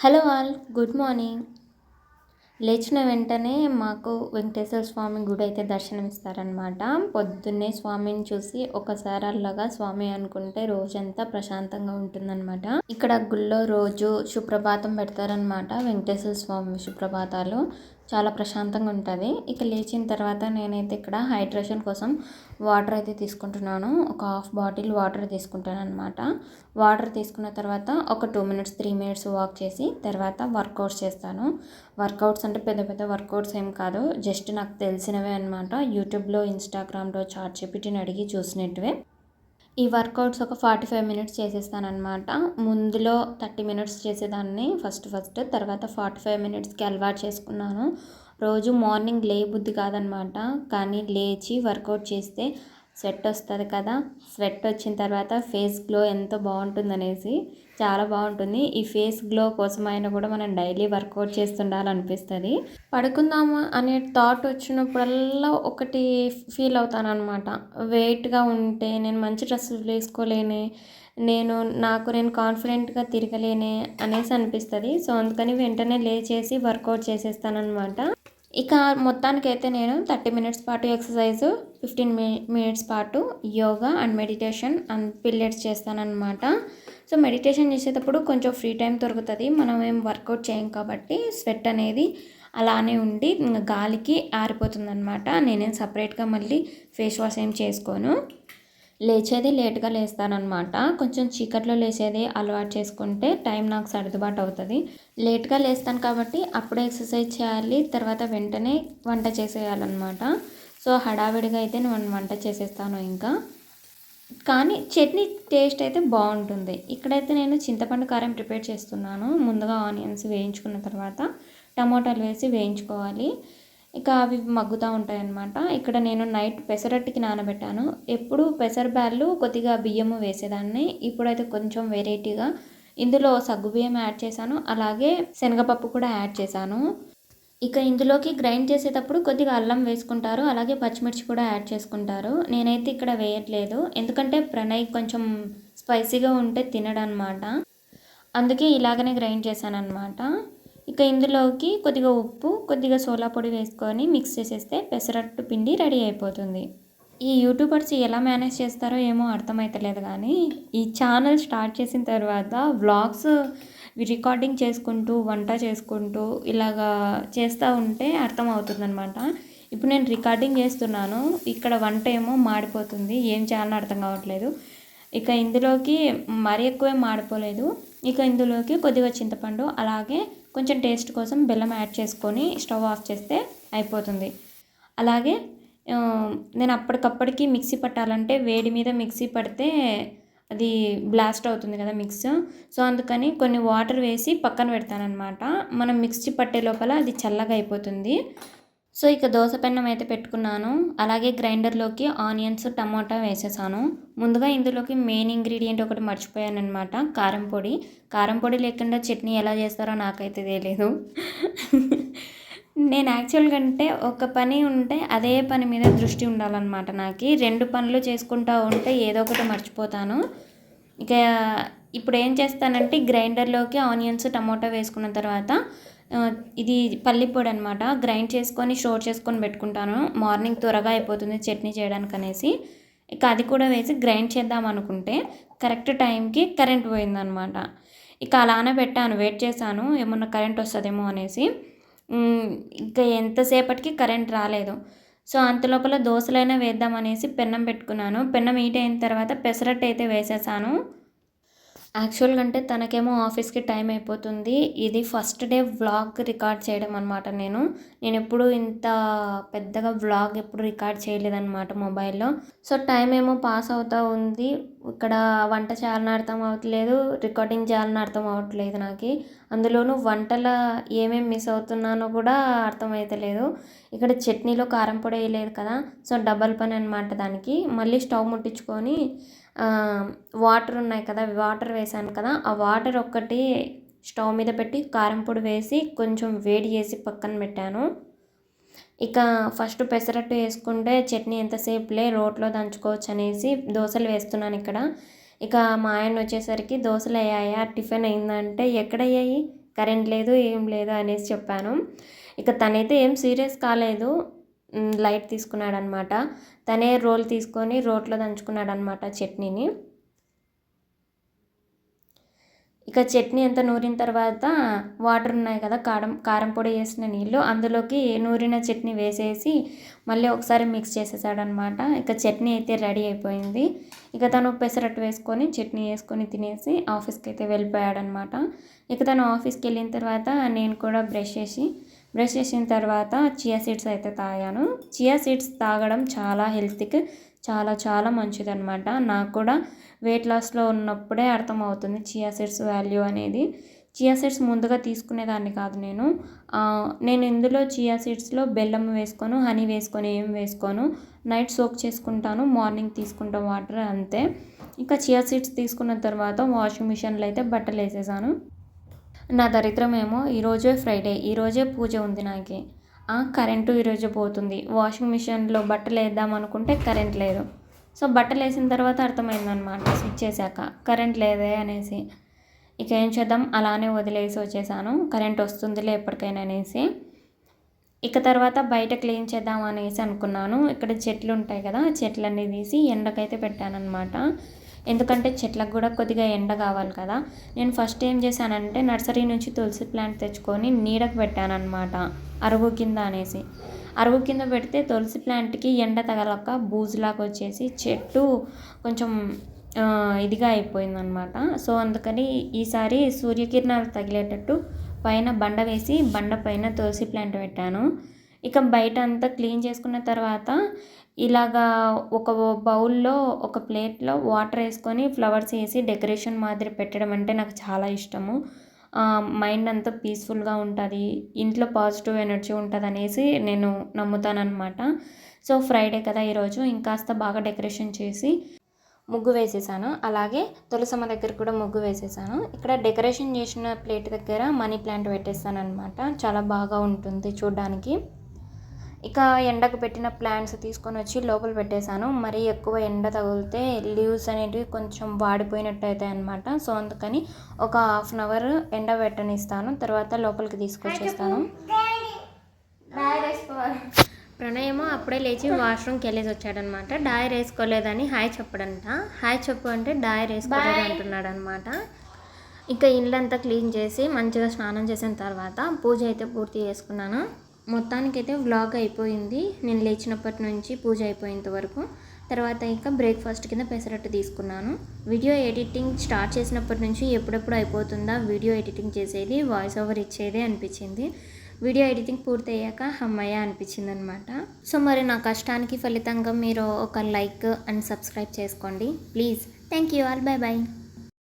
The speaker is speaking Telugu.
Hello all, good morning. లేచిన వెంటనే మాకు వెంకటేశ్వర స్వామి గుడి అయితే దర్శనమిస్తారనమాట. పొద్దున్నే స్వామిని చూసి ఒకసారి అల్లగా స్వామి అనుకుంటే రోజంతా ప్రశాంతంగా ఉంటుందన్నమాట. ఇక్కడ గుళ్ళో రోజు సుప్రభాతం పెడతారనమాట. వెంకటేశ్వర స్వామి సుప్రభాతాలు చాలా ప్రశాంతంగా ఉంటుంది. ఇక లేచిన తర్వాత నేనైతే ఇక్కడ హైడ్రేషన్ కోసం వాటర్ అయితే తీసుకుంటున్నాను. ఒక హాఫ్ బాటిల్ వాటర్ తీసుకుంటాను అనమాట. వాటర్ తీసుకున్న తర్వాత ఒక 2 మినిట్స్ 3 మినిట్స్ వాక్ చేసి తర్వాత వర్కౌట్స్ చేస్తాను. వర్కౌట్స్ అంటే పెద్ద పెద్ద వర్కౌట్స్ ఏం కాదు, జస్ట్ నాకు తెలిసినవే అనమాట. యూట్యూబ్లో, ఇన్స్టాగ్రామ్లో చాట్‌జీపీటీని అడిగి చూసినట్టువే. ఈ వర్కౌట్స్ ఒక 45 మినిట్స్ చేసేస్తానమాట. ముందులో 30 మినిట్స్ చేసేదాన్ని ఫస్ట్. తర్వాత 45 మినిట్స్కి అలవాటు చేసుకున్నాను. రోజు మార్నింగ్ లేబుద్ది కాదనమాట, కానీ లేచి వర్కౌట్ చేస్తే స్వెట్ వస్తుంది కదా. స్వెట్ వచ్చిన తర్వాత ఫేస్ గ్లో ఎంతో బాగుంటుందనేసి చాలా బాగుంటుంది. ఈ ఫేస్ గ్లో కోసమైనా కూడా మనం డైలీ వర్కౌట్ చేస్తుండాలనిపిస్తుంది. పడుకుందామా అనే థాట్ వచ్చినప్పుడల్లా ఒకటి ఫీల్ అవుతాను అనమాట. వెయిట్గా ఉంటే నేను మంచి డ్రెస్సులు వేసుకోలేనే, నేను కాన్ఫిడెంట్గా తిరగలేనే అనేసి అనిపిస్తుంది. సో అందుకని వెంటనే లేచేసి వర్కౌట్ చేసేస్తానమాట. ఇక మొత్తానికైతే నేను 30 మినిట్స్ పాటు ఎక్సర్సైజు, 15 మినిట్స్ పాటు yoga and meditation and pilates చేస్తానన్నమాట. సో మెడిటేషన్ చేసేటప్పుడు కొంచెం ఫ్రీ టైం దొరుకుతుంది. మనం ఏం వర్కౌట్ చేయం కాబట్టి స్వెట్ అనేది అలానే ఉండి గాలికి ఆరిపోతుందన్నమాట. నేనేం సపరేట్గా మళ్ళీ ఫేస్ వాష్ ఏం చేసుకోను. లేచేది లేట్గా లేస్తానన్నమాట. కొంచెం చీకట్లో లేచేది అలవాటు చేసుకుంటే టైం నాకు సర్దుబాటు అవుతుంది. లేట్గా లేస్తాను కాబట్టి అప్పుడే ఎక్సర్సైజ్ చేయాలి, తర్వాత వెంటనే వంట చేసేయాలన్నమాట. సో హడావిడిగా అయితే నేను వంట చేసేస్తాను ఇంకా. కానీ చట్నీ టేస్ట్ అయితే బాగుంటుంది. ఇక్కడైతే నేను చింతపండు కారం ప్రిపేర్ చేస్తున్నాను. ముందుగా ఆనియన్స్ వేయించుకున్న తర్వాత టమోటాలు వేసి వేయించుకోవాలి. ఇక అవి మగ్గుతూ ఉంటాయన్నమాట. ఇక్కడ నేను నైట్ పెసరట్టుకి నానబెట్టాను. ఎప్పుడు పెసరబ్యాళ్ళు కొద్దిగా బియ్యము వేసేదాన్ని. ఇప్పుడైతే కొంచెం వెరైటీగా ఇందులో సగ్గుబియ్యం యాడ్ చేశాను, అలాగే శనగపప్పు కూడా యాడ్ చేశాను. ఇక ఇందులోకి గ్రైండ్ చేసేటప్పుడు కొద్దిగా అల్లం వేసుకుంటారు, అలాగే పచ్చిమిర్చి కూడా యాడ్ చేసుకుంటారు. నేనైతే ఇక్కడ వేయట్లేదు, ఎందుకంటే ప్రణయ్ కొంచెం స్పైసీగా ఉంటే తినడనమాట. అందుకే ఇలాగనే గ్రైండ్ చేశాను అనమాట. ఇక ఇందులోకి కొద్దిగా ఉప్పు, కొద్దిగా సోలా పొడి వేసుకొని మిక్స్ చేసేస్తే పెసరట్టు పిండి రెడీ అయిపోతుంది. ఈ యూట్యూబర్స్ ఎలా మేనేజ్ చేస్తారో ఏమో అర్థమవుతలేదు, కానీ ఈ ఛానల్ స్టార్ట్ చేసిన తర్వాత వ్లాగ్స్ రికార్డింగ్ చేసుకుంటూ వంట చేసుకుంటూ ఇలాగా చేస్తూ ఉంటే అర్థమవుతుందనమాట. ఇప్పుడు నేను రికార్డింగ్ చేస్తున్నాను, ఇక్కడ వంట ఏమో మాడిపోతుంది, ఏం చేయాలని అర్థం కావట్లేదు. ఇక ఇందులోకి మరీ ఎక్కువే మాడిపోలేదు. ఇక ఇందులోకి కొద్దిగా చింతపండు, అలాగే కొంచెం టేస్ట్ కోసం బెల్లం యాడ్ చేసుకొని స్టవ్ ఆఫ్ చేస్తే అయిపోతుంది. అలాగే నేను అప్పటికప్పటికి మిక్సీ పట్టాలంటే వేడి మీద మిక్సీ పడితే అది బ్లాస్ట్ అవుతుంది కదా మిక్స్. సో అందుకని కొన్ని వాటర్ వేసి పక్కన పెడతానమాట. మనం మిక్సీ పట్టే లోపల అది చల్లగా అయిపోతుంది. సో ఇక దోశ పెన్నం అయితే పెట్టుకున్నాను, అలాగే గ్రైండర్లోకి ఆనియన్స్, టమాటా వేసేసాను. ముందుగా ఇందులోకి మెయిన్ ఇంగ్రీడియంట్ ఒకటి మర్చిపోయాను అనమాట, కారం పొడి. కారం పొడి లేకుండా చట్నీ ఎలా చేస్తారో నాకైతే తెలియదు. నేను యాక్చువల్గా అంటే ఒక పని ఉంటే అదే పని మీద దృష్టి ఉండాలన్నమాట. నాకు 2 పనులు చేసుకుంటూ ఉంటే ఏదో ఒకటి మర్చిపోతాను. ఇక ఇప్పుడు ఏం చేస్తానంటే గ్రైండర్లోకి ఆనియన్స్, టమాటా వేసుకున్న తర్వాత ఇది పల్లి పొడి అనమాట, గ్రైండ్ చేసుకొని స్టోర్ చేసుకొని పెట్టుకుంటాను. మార్నింగ్ త్వరగా అయిపోతుంది చట్నీ చేయడానికి అనేసి. ఇక అది కూడా వేసి గ్రైండ్ చేద్దాం అనుకుంటే కరెక్ట్ టైంకి కరెంట్ పోయిందనమాట. ఇక అలానే పెట్టాను, వెయిట్ చేశాను ఏమన్నా కరెంట్ వస్తుందేమో అనేసి. ఇంకా ఎంతసేపటికి కరెంట్ రాలేదు. సో అంతలోపల దోశలైనా వేద్దాం అనేసి పెన్నం పెట్టుకున్నాను. పెన్నం హీట్ అయిన తర్వాత పెసరట్టు అయితే వేసేసాను. యాక్చువల్గా అంటే తనకేమో ఆఫీస్కి టైం అయిపోతుంది. ఇది ఫస్ట్ డే వ్లాగ్ రికార్డ్ చేయడం అనమాట. నేను ఎప్పుడు ఇంత పెద్దగా వ్లాగ్ ఎప్పుడు రికార్డ్ చేయలేదన్నమాట మొబైల్లో. సో టైం ఏమో పాస్ అవుతూ ఉంది. ఇక్కడ వంట చేయాలని అర్థం అవ్వట్లేదు, రికార్డింగ్ చేయాలని అర్థం అవ్వట్లేదు నాకు. అందులోనూ వంటల ఏమేమి మిస్ అవుతున్నానో కూడా అర్థమవుతలేదు. ఇక్కడ చట్నీలో కారం పొడి వేయలేదు కదా, సో డబల్ పని అనమాట దానికి. మళ్ళీ స్టవ్ ముట్టించుకొని వాటర్ ఉన్నాయి కదా, వాటర్ వేసాను కదా, ఆ వాటర్ ఒక్కటి స్టవ్ మీద పెట్టి కారం పొడి వేసి కొంచెం వేడి చేసి పక్కన పెట్టాను. ఇక ఫస్ట్ పెసరట్టు వేసుకుంటే చట్నీ ఎంతసేపులే రోట్లో దంచుకోవచ్చు అనేసి దోశలు వేస్తున్నాను ఇక్కడ. ఇక మా ఆయన వచ్చేసరికి దోశలు అయ్యాయా, టిఫిన్ అయిందంటే ఎక్కడయ్యాయి, కరెంట్ లేదు ఏం లేదు అనేసి చెప్పాను. ఇక తనైతే ఏం సీరియస్ కాలేదు, లైట్ తీసుకున్నాడనమాట. తనే రోల్ తీసుకొని రోట్లో దంచుకున్నాడనమాట చట్నీని. ఇక చట్నీ అంతా నూరిన తర్వాత వాటర్ ఉన్నాయి కదా, కారం పొడి వేసిన నీళ్ళు అందులోకి నూరిన చట్నీ వేసేసి మళ్ళీ ఒకసారి మిక్స్ చేసేసాడనమాట. ఇక చట్నీ అయితే రెడీ అయిపోయింది. ఇక తను పెసరట్టు వేసుకొని చట్నీ వేసుకొని తినేసి ఆఫీస్కి అయితే వెళ్ళిపోయాడనమాట. ఇక తను ఆఫీస్కి వెళ్ళిన తర్వాత నేను కూడా బ్రష్ చేసిన తర్వాత చియా సీడ్స్ అయితే తాగాను. చియా సీడ్స్ తాగడం చాలా హెల్త్కి చాలా చాలా మంచిదన్నమాట. నాకు కూడా వెయిట్ లాస్లో ఉన్నప్పుడే అర్థమవుతుంది చియా సీడ్స్ వాల్యూ అనేది. చియా సీడ్స్ ముందుగా తీసుకునేదాన్ని కాదు నేను ఇందులో చియా సీడ్స్లో బెల్లం వేసుకోను, హనీ వేసుకొని ఏం వేసుకోను. నైట్ సోక్ చేసుకుంటాను, మార్నింగ్ తీసుకుంటాం వాటర్ అంతే. ఇంకా చియా సీడ్స్ తీసుకున్న తర్వాత వాషింగ్ మిషన్లో అయితే బట్టలు వేసేసాను. నా దరిద్రం ఏమో ఈరోజే ఫ్రైడే, ఈరోజే పూజ ఉంది నాకు. కరెంటు ఈరోజు పోతుంది. వాషింగ్ మిషన్లో బట్టలు వేద్దాం అనుకుంటే కరెంట్ లేదు. సో బట్టలు వేసిన తర్వాత అర్థమైందనమాట స్విచ్ చేశాక కరెంట్ లేదే అనేసి. ఇక ఏం చేద్దాం, అలానే వదిలేసి వచ్చేసాను. కరెంట్ వస్తుందిలే ఎప్పటికైనా అనేసి. ఇక తర్వాత బయట క్లీన్ చేద్దాం అనేసి అనుకున్నాను. ఇక్కడ చెట్లు ఉంటాయి కదా, చెట్లన్నీ తీసి ఎండకైతే పెట్టానన్నమాట. ఎందుకంటే చెట్లకు కూడా కొద్దిగా ఎండ కావాలి కదా. నేను ఫస్ట్ ఏం చేశానంటే నర్సరీ నుంచి తులసి ప్లాంట్ తెచ్చుకొని నీడకు పెట్టానన్నమాట, అరుగు కింద అనేసి. అరుగు కింద పెడితే తులసి ప్లాంట్కి ఎండ తగలక బూజులాగా వచ్చేసి చెట్టు కొంచెం ఇదిగా అయిపోయిందనమాట. సో అందుకని ఈసారి సూర్యకిరణాలు తగిలేటట్టు పైన బండ వేసి బండ పైన తులసి ప్లాంట్ పెట్టాను. ఇక బయట అంతా క్లీన్ చేసుకున్న తర్వాత ఇలాగా ఒక బౌల్లో ఒక ప్లేట్లో వాటర్ వేసుకొని ఫ్లవర్స్ వేసి డెకరేషన్ మాదిరి పెట్టడం అంటే నాకు చాలా ఇష్టము. మైండ్ అంతా పీస్ఫుల్గా ఉంటుంది, ఇంట్లో పాజిటివ్ ఎనర్జీ ఉంటుంది అనేసి నేను నమ్ముతానన్నమాట. సో ఫ్రైడే కదా ఈరోజు ఇంకాస్త బాగా డెకరేషన్ చేసి ముగ్గు వేసేసాను. అలాగే తులసమ్మ దగ్గర కూడా ముగ్గు వేసేసాను. ఇక్కడ డెకరేషన్ చేసిన ప్లేట్ దగ్గర మనీ ప్లాంట్ పెట్టేస్తాను అనమాట. చాలా బాగా ఉంటుంది చూడడానికి. ఇక ఎండకు పెట్టిన ప్లాంట్స్ తీసుకొని వచ్చి లోపల పెట్టేశాను. మరీ ఎక్కువ ఎండ తగిలితే లీవ్స్ అనేటివి కొంచెం వాడిపోయినట్టు అవుతాయి అనమాట. సో అందుకని ఒక 1/2 అవర్ ఎండ పెట్టనిస్తాను, తర్వాత లోపలికి తీసుకొచ్చేస్తాను. ప్రణయమో అప్పుడే లేచి వాష్రూమ్కి వెళ్ళేసి వచ్చాడనమాట. డైర్ వేసుకోలేదని హాయ్ చెప్పడంట. హాయ్ చెప్పు అంటే డైర్ వేసుకోలేదు అంటున్నాడు అనమాట. ఇక ఇల్లంతా క్లీన్ చేసి మంచిగా స్నానం చేసిన తర్వాత పూజ అయితే పూర్తి చేసుకున్నాను. మొత్తానికైతే వ్లాగ్ అయిపోయింది. నేను లేచినప్పటి నుంచి పూజ అయిపోయేంత వరకు. తర్వాత ఇక బ్రేక్ఫాస్ట్ కింద పెసరట్టు తీసుకున్నాను. వీడియో ఎడిటింగ్ స్టార్ట్ చేసినప్పటి నుంచి ఎప్పుడెప్పుడు అయిపోతుందా వీడియో ఎడిటింగ్ చేసేది, వాయిస్ ఓవర్ ఇచ్చేది అనిపించింది. వీడియో ఎడిటింగ్ పూర్తయ్యాక అమ్మయ్య అనిపించింది అనమాట. సో మరి నా కష్టానికి ఫలితంగా మీరు ఒక లైక్ అండ్ సబ్స్క్రైబ్ చేసుకోండి please. Thank you all, bye bye.